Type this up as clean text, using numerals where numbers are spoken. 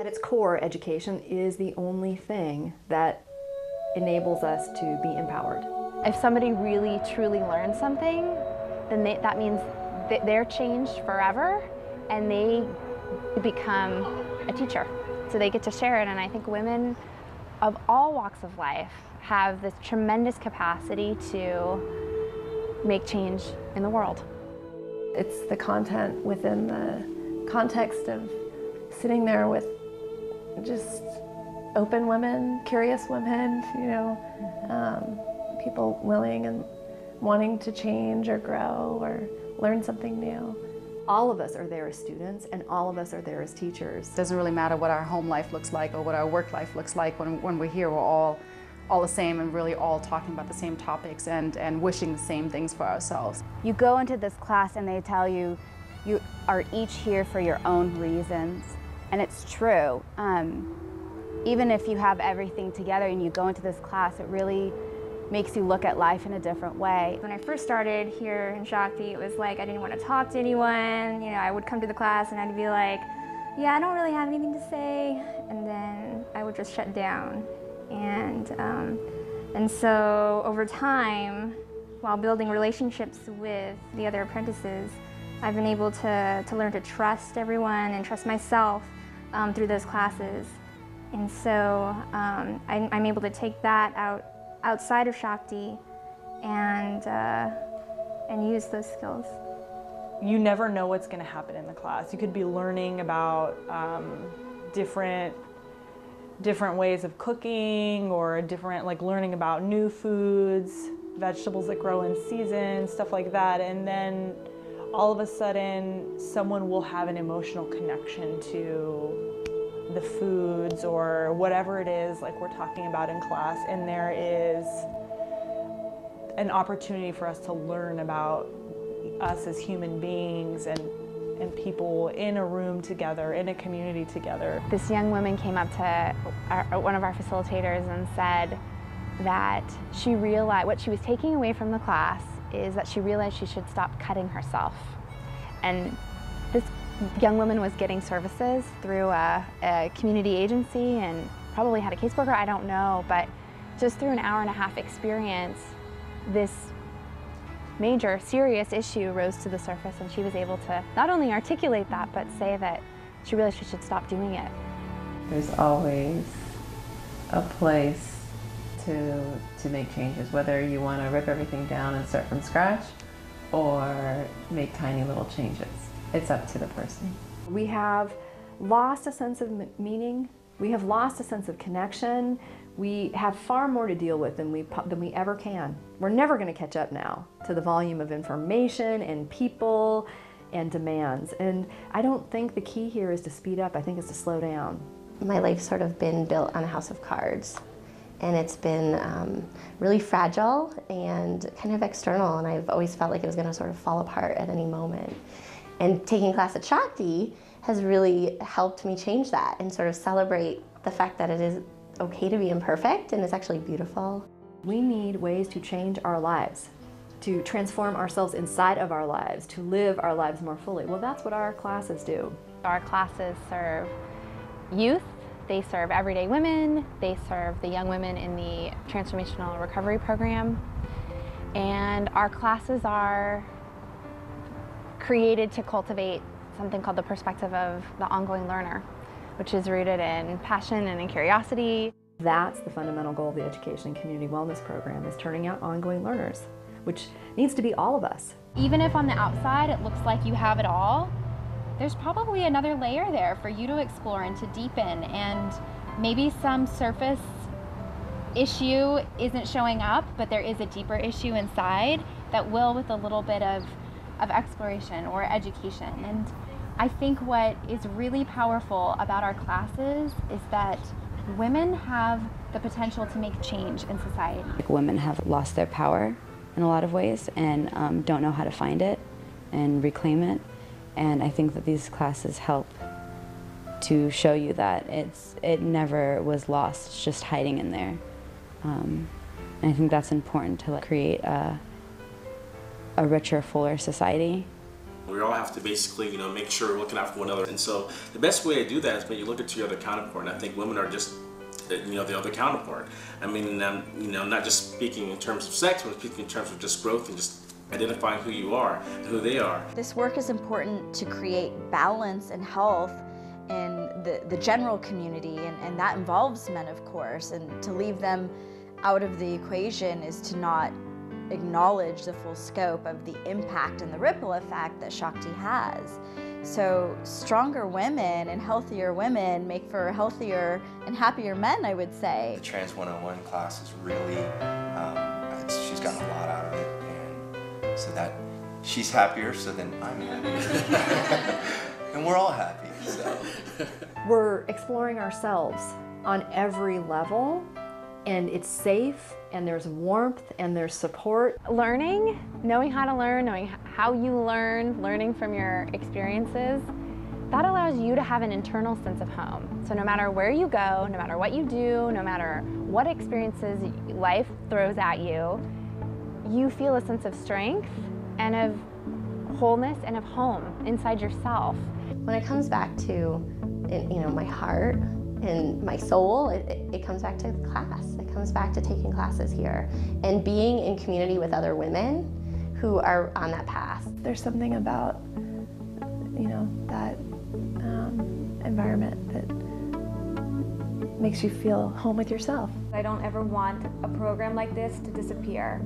At its core, education is the only thing that enables us to be empowered. If somebody really truly learns something, then that means that they're changed forever and they become a teacher. So they get to share it, and I think women of all walks of life have this tremendous capacity to make change in the world. It's the content within the context of sitting there with just open women, curious women, people willing and wanting to change or grow or learn something new. All of us are there as students, and all of us are there as teachers. It doesn't really matter what our home life looks like or what our work life looks like. When we're here, we're all the same and really all talking about the same topics and wishing the same things for ourselves. You go into this class and they tell you, you are each here for your own reasons. And it's true. Even if you have everything together and you go into this class, it really makes you look at life in a different way. When I first started here in Shakti, it was like I didn't want to talk to anyone. I would come to the class and I'd be like, yeah, I don't really have anything to say. And then I would just shut down. And so over time, while building relationships with the other apprentices, I've been able to learn to trust everyone and trust myself through those classes. And so I'm able to take that outside of Shakti and use those skills. You never know what's going to happen in the class. You could be learning about different ways of cooking, or learning about new foods, vegetables that grow in season, stuff like that, and then all of a sudden someone will have an emotional connection to the foods or whatever it is like we're talking about in class, and there is an opportunity for us to learn about us as human beings and people in a room together, in a community together. This young woman came up to one of our facilitators and said that she realized what she was taking away from the class is that she realized she should stop cutting herself. And this young woman was getting services through a community agency and probably had a caseworker, I don't know, but just through an hour-and-a-half experience, this major, serious issue rose to the surface, and she was able to not only articulate that, but say that she realized she should stop doing it. There's always a place to make changes, whether you want to rip everything down and start from scratch or make tiny little changes. It's up to the person. We have lost a sense of meaning. We have lost a sense of connection. We have far more to deal with than we ever can. We're never going to catch up now to the volume of information and people and demands. And I don't think the key here is to speed up. I think it's to slow down. My life's sort of been built on a house of cards. And it's been really fragile and kind of external, and I've always felt like it was going to sort of fall apart at any moment. And taking class at Shakti has really helped me change that and sort of celebrate the fact that it is okay to be imperfect and it's actually beautiful. We need ways to change our lives, to transform ourselves inside of our lives, to live our lives more fully. Well, that's what our classes do. Our classes serve youth, they serve everyday women, they serve the young women in the Transformational Recovery Program, and our classes are created to cultivate something called the perspective of the ongoing learner, which is rooted in passion and in curiosity. That's the fundamental goal of the Education and Community Wellness Program, is turning out ongoing learners, which needs to be all of us. Even if on the outside it looks like you have it all, there's probably another layer there for you to explore and to deepen, and maybe some surface issue isn't showing up, but there is a deeper issue inside that will, with a little bit of exploration or education. And I think what is really powerful about our classes is that women have the potential to make change in society. Women have lost their power in a lot of ways and don't know how to find it and reclaim it. And I think that these classes help to show you that it never was lost, it's just hiding in there. And I think that's important to create a richer, fuller society We all have to basically, you know, make sure we're looking out for one another. And so the best way to do that is when you look at your other counterpart. And I think women are just, you know, the other counterpart. I mean, you know, not just speaking in terms of sex, but speaking in terms of just growth and just identifying who you are and who they are. This work is important to create balance and health in the general community, and that involves men, of course, and to leave them out of the equation is to not acknowledge the full scope of the impact and the ripple effect that Shakti has. So stronger women and healthier women make for healthier and happier men, I would say. The Trans 101 class is really, she's gotten a lot out of it, and so that she's happier, so then I'm happier. And we're all happy, so. We're exploring ourselves on every level, and it's safe, and there's warmth, and there's support. Learning, knowing how to learn, knowing how you learn, learning from your experiences, that allows you to have an internal sense of home. So no matter where you go, no matter what you do, no matter what experiences life throws at you, you feel a sense of strength and of wholeness and of home inside yourself. When it comes back to, you know, my heart and my soul, it comes back to class. It comes back to taking classes here and being in community with other women who are on that path. There's something about, you know, that environment that makes you feel home with yourself. I don't ever want a program like this to disappear.